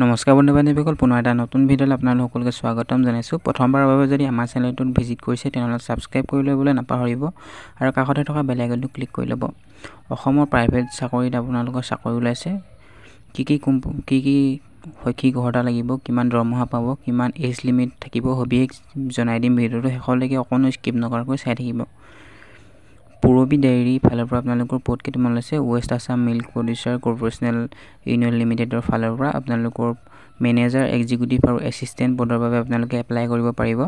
নমস্কাৰ বন্ধু বান্ধৱীসকল, পুনৰ এটা নতুন ভিডিঅ'লৈ আপোনালোক সকলোকে স্বাগতম জনাইছোঁ। প্ৰথমবাৰৰ বাবে যদি আমাৰ চেনেলটোত ভিজিট কৰিছে তেনেহ'লে ছাবস্ক্ৰাইব কৰি ল'বলৈ নাপাহৰিব আৰু কাষতে থকা বেল আইকনটো ক্লিক কৰি ল'ব। অসমৰ প্ৰাইভেট চাকৰিত আপোনালোকৰ চাকৰি ওলাইছে। কি শৈক্ষিক অৰ্হতা লাগিব, কিমান দৰমহা পাব, কিমান এজ লিমিট থাকিব, সবিশেষ জনাই দিম। ভিডিঅ'টো শেষলৈকে অকণো স্কিপ নকৰাকৈ চাই থাকিব। পুৰবী ডেইৰী ফালৰ পৰা আপোনালোকৰ পদ কেইটামান ওলাইছে। West Assam milk producer corporational union লিমিটেডৰ ফালৰ পৰা আপোনালোকৰ মেনেজাৰ, এক্সিকিউটিভ আৰু এছিষ্টেণ্ট পদৰ বাবে আপোনালোকে এপ্লাই কৰিব পাৰিব।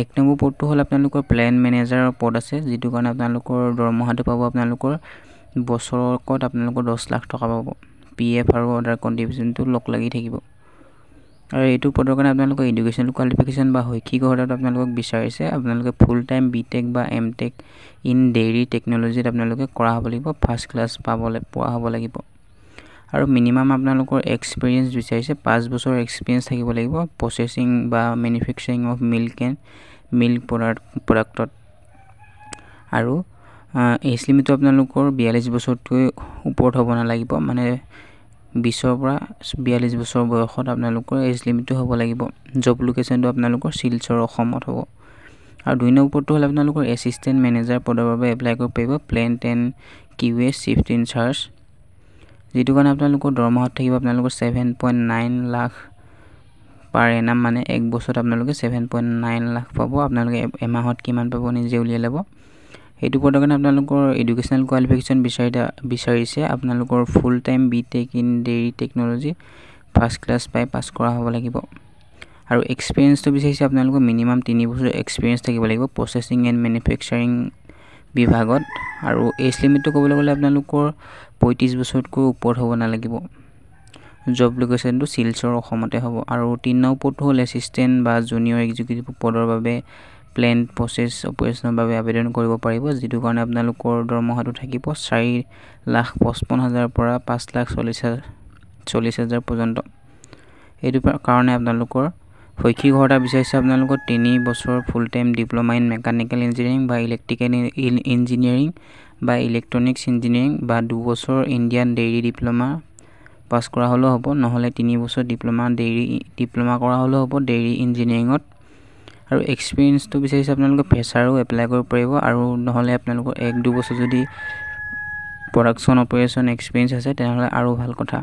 1 নম্বৰ পদটো হ'ল আপোনালোকৰ প্লেন মেনেজাৰৰ পদ আছে, যিটো কাৰণে আপোনালোকৰ দৰমহাটো পাব আপোনালোকৰ বছৰকত আপোনালোকৰ 10 লাখ টকা পাব। PF আৰু আদাৰ কণ্ট্ৰিবিউশ্যনটো লগ লাগি থাকিব। আৰু এইটো পদৰ কাৰণে আপোনালোকৰ এডুকেশ্যনেল কোৱালিফিকেশ্যন বা শৈক্ষিক অৰ্হতাটো আপোনালোকক বিচাৰিছে। আপোনালোকে ফুল টাইম BTech বা MTech ইন ডেইৰী টেকন'লজিত আপোনালোকে কৰা হ'ব লাগিব, ফাৰ্ষ্ট ক্লাছ পোৱা হ'ব লাগিব। আৰু মিনিমাম আপোনালোকৰ এক্সপিৰিয়েঞ্চ বিচাৰিছে, 5 বছৰ এক্সপিৰিয়েঞ্চ থাকিব লাগিব প্ৰচেছিং বা মেনুফেকচাৰিং অফ মিল্ক প্ৰডাক্টত। আৰু এজ লিমিটটো আপোনালোকৰ 42 বছৰতকৈ ওপৰত হ'ব নালাগিব, মানে 20ৰ পৰা 42 বছৰ বয়সত আপোনালোকৰ এজ লিমিটটো হ'ব লাগিব। জব লোকেশ্যনটো আপোনালোকৰ শিলচৰ অসমত হ'ব। আৰু 2 নম্বৰ পদটো হ'ল আপোনালোকৰ এছিষ্টেণ্ট মেনেজাৰ পদৰ বাবে এপ্লাই কৰিব পাৰিব, plant and QA shift in charge, যিটো কাৰণে আপোনালোকৰ দৰমহাত থাকিব আপোনালোকৰ 7.9 লাখ পাৰ এনাম, মানে 1 বছৰত আপোনালোকে 7.9 লাখ পাব। আপোনালোকে এমাহত কিমান পাব নিজে উলিয়াই ল'ব। সেইটো পদৰ কাৰণে আপোনালোকৰ এডুকেশ্যনেল কোৱালিফিকেশ্যন বিচাৰিছে। আপোনালোকৰ full time BTech in dairy technology first class pass কৰা হ'ব লাগিব। আৰু এক্সপিৰিয়েঞ্চটো বিচাৰিছে আপোনালোকৰ মিনিমাম 3 বছৰ এক্সপিৰিয়েঞ্চ থাকিব লাগিব প্ৰচেছিং এণ্ড মেনুফেকচাৰিং বিভাগত। আৰু এজ লিমিটটো ক'বলৈ গ'লে আপোনালোকৰ 35 বছৰতকৈ ওপৰত হ'ব নালাগিব। জব লোকেশ্যনটো শিলচৰ অসমতে হ'ব। আৰু 3 নম্বৰ পদটো হ'ল এছিষ্টেণ্ট বা জুনিয়ৰ এক্সিকিউটিভ পদৰ বাবে প্লেণ্ট প্ৰচেছ অপাৰেশ্যনৰ বাবে আবেদন কৰিব পাৰিব, যিটো কাৰণে আপোনালোকৰ দৰমহাটো থাকিব 4,55,000 পৰা 5,40,000 পৰ্যন্ত। এইটো কাৰণে আপোনালোকৰ শৈক্ষিক অৰ্হতা বিচাৰিছে আপোনালোকৰ 3 বছৰ full time diploma in mechanical engineering বা ইলেক্ট্ৰিকেল ইঞ্জিনিয়াৰিং বা ইলেক্ট্ৰনিক্স ইঞ্জিনিয়াৰিং বা 2 বছৰ ইণ্ডিয়ান ডেইৰী ডিপ্ল'মা পাছ কৰা হ'লেও হ'ব, নহ'লে 3 বছৰ ডিপ্ল'মা কৰা হ'লেও হ'ব ডেইৰী ইঞ্জিনিয়াৰিঙত। আৰু এক্সপিৰিয়েঞ্চটো বিচাৰিছে আপোনালোকে ফ্ৰেছাৰো এপ্লাই কৰিব পাৰিব, আৰু নহ'লে আপোনালোকৰ 1-2 বছৰ যদি প্ৰডাকশ্যন অপাৰেশ্যন এক্সপিৰিয়েঞ্চ আছে তেনেহ'লে আৰু ভাল কথা।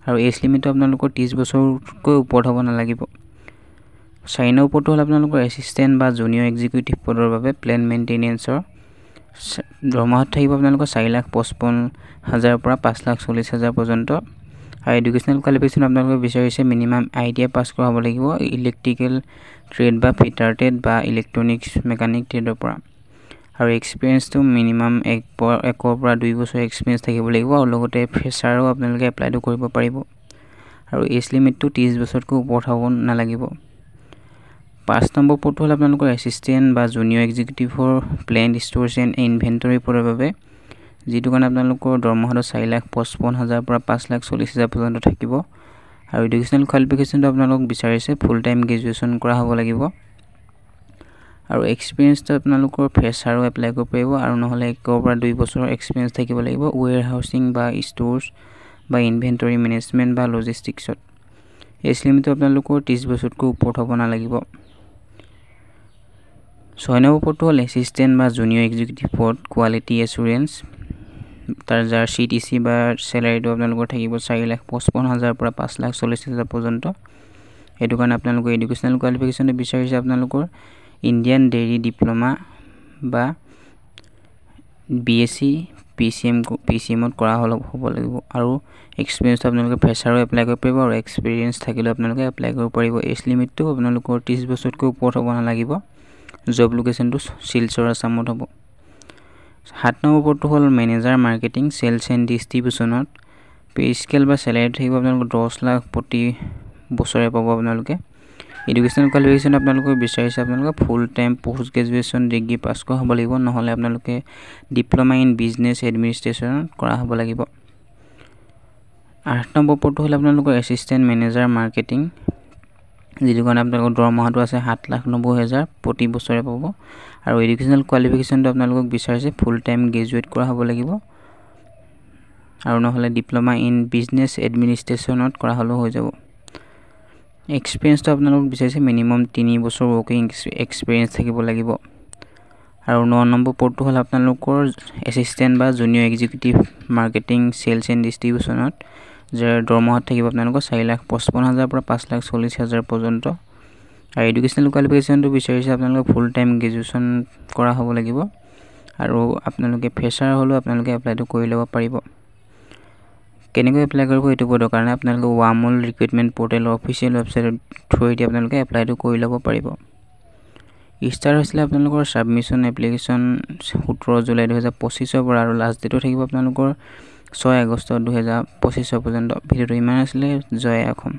আৰু এজ লিমিটটো আপোনালোকৰ 30 বছৰতকৈ ওপৰত হ'ব নালাগিব। 4 নম্বৰ পদটো হ'ল আপোনালোকৰ এছিষ্টেণ্ট বা জুনিয়ৰ এক্সিকিউটিভ পদৰ বাবে প্লেণ্ট মেইনটেনেঞ্চৰ। দৰমহাত থাকিব আপোনালোকৰ 4,55,000 পৰা 5,40,000 পৰ্যন্ত। আৰু এডুকেশ্যনেল কোৱালিফিকেশ্যন আপোনালোকে বিচাৰিছে মিনিমাম ITI পাছ কৰা হ'ব লাগিব, ইলেক্ট্ৰিকেল ট্ৰেড বা ফিটাৰ ট্ৰেড বা ইলেক্ট্ৰনিক্স মেকানিক ট্ৰেডৰ পৰা। আৰু এক্সপিৰিয়েঞ্চটো মিনিমাম 1 পৰা 2 বছৰ এক্সপিৰিয়েঞ্চ থাকিব লাগিব, আৰু লগতে ফ্ৰেছাৰো আপোনালোকে এপ্লাইটো কৰিব পাৰিব। আৰু এজ লিমিটটো 30 বছৰতকৈ ওপৰত হ'ব নালাগিব। 5 নম্বৰ পদটো হ'ল আপোনালোকৰ এছিষ্টেণ্ট বা জুনিয়ৰ এক্সিকিউটিভৰ প্লেণ্ট ষ্ট'ৰছ এণ্ড ইনভেণ্টৰী পদৰ বাবে, যিটো কাৰণে আপোনালোকৰ দৰমহাটো 4,55,000 পৰা 5,40,000 পৰ্যন্ত থাকিব। আৰু এডুকেশ্যনেল কোৱালিফিকেশ্যনটো আপোনালোকক বিচাৰিছে ফুল টাইম গ্ৰেজুৱেশ্যন কৰা হ'ব লাগিব। আৰু এক্সপিৰিয়েঞ্চটো আপোনালোকৰ ফ্ৰেছাৰো এপ্লাই কৰিব পাৰিব, আৰু নহ'লে 1 পৰা 2 বছৰ এক্সপিৰিয়েঞ্চ থাকিব লাগিব ৱেৰ হাউচিং বা ষ্ট'ৰছ বা ইনভেণ্টৰী মেনেজমেণ্ট বা লজিষ্টিক্সত। এজ লিমিটটো আপোনালোকৰ 30 বছৰতকৈ ওপৰত হ'ব নালাগিব। 6 নম্বৰ পদটো হ'ল এছিষ্টেণ্ট বা জুনিয়ৰ এক্সিকিউটিভ পদ কোৱালিটি এছুৰেঞ্চ, যাৰ CTC বা চেলাৰীটো আপোনালোকৰ থাকিব 4,55,000 পৰা 5,40,000 পৰ্যন্ত। সেইটো কাৰণে আপোনালোকৰ এডুকেশ্যনেল কোৱালিফিকেশ্যনটো বিচাৰিছে আপোনালোকৰ ইণ্ডিয়ান ডেইৰী ডিপ্ল'মা বা BSc PCMত কৰা হ'ব লাগিব। আৰু এক্সপিৰিয়েঞ্চটো আপোনালোকে ফ্ৰেছাৰো এপ্লাই কৰিব পাৰিব, আৰু এক্সপিৰিয়েঞ্চ থাকিলেও আপোনালোকে এপ্লাই কৰিব পাৰিব। এজ লিমিটটো আপোনালোকৰ 30 বছৰতকৈ ওপৰত হ'ব নালাগিব। জব লোকেশ্যনটো শিলচৰ আছামত হ'ব। 7 নম্বৰ পদটো হ'ল মেনেজাৰ মাৰ্কেটিং চেলছ এণ্ড ডিষ্ট্ৰিবিউশ্যনত। পে স্কেল বা চেলাৰীটো থাকিব আপোনালোকৰ 10 লাখ প্ৰতি বছৰে পাব আপোনালোকে। এডুকেশ্যনেল কোৱালিফিকেশ্যন আপোনালোকে বিচাৰিছে আপোনালোকে full time post graduation degree pass কৰা হ'ব লাগিব, নহ'লে আপোনালোকে ডিপ্ল'মা ইন বিজনেছ এডমিনিষ্ট্ৰেশ্যনত কৰা হ'ব লাগিব। 8 নম্বৰ পদটো হ'ল আপোনালোকৰ এছিষ্টেণ্ট মেনেজাৰ মাৰ্কেটিং, যিটো কাৰণে আপোনালোকৰ দৰমহাটো আছে 7,90,000 প্ৰতি বছৰে পাব। আৰু এডুকেশ্যনেল কোৱালিফিকেশ্যনটো আপোনালোকক বিচাৰিছে ফুল টাইম গ্ৰেজুৱেট কৰা হ'ব লাগিব, আৰু নহ'লে ডিপ্ল'মা ইন বিজনেছ এডমিনিষ্ট্ৰেশ্যনত কৰা হ'লেও হৈ যাব। এক্সপিৰিয়েঞ্চটো আপোনালোক বিচাৰিছে মিনিমাম 3 বছৰ ৱৰ্কিং এক্সপিৰিয়েঞ্চ থাকিব লাগিব। আৰু 9 নম্বৰ পদটো হ'ল আপোনালোকৰ এছিষ্টেণ্ট বা junior executive marketing sales and ডিষ্ট্ৰিবিউশ্যনত, যাৰ দৰমহাত থাকিব আপোনালোকৰ 4,55,000 পৰা 5,40,000 পৰ্যন্ত। আৰু এডুকেশ্যনেল কোৱালিফিকেশ্যনটো বিচাৰিছে আপোনালোকে ফুল টাইম গ্ৰেজুৱেশ্যন কৰা হ'ব লাগিব। আৰু আপোনালোকে ফ্ৰেছাৰ হ'লেও আপোনালোকে এপ্লাইটো কৰি ল'ব পাৰিব। কেনেকৈ এপ্লাই কৰিব এইটো পদৰ কাৰণে আপোনালোকে ৱামল ৰিক্ৰুইটমেণ্ট পৰ্টেলৰ অফিচিয়েল ৱেবছাইটৰ থ্ৰুৱেদি আপোনালোকে এপ্লাইটো কৰি ল'ব পাৰিব। ষ্টাৰ্ট হৈছিলে আপোনালোকৰ ছাবমিশ্যন এপ্লিকেশ্যন 17 জুলাই 2025 পৰা, আৰু লাষ্ট ডেটো থাকিব আপোনালোকৰ 6 আগষ্ট 2025 পৰ্যন্ত। ভিডিঅ'টো ইমান আছিলে। জয় অসম।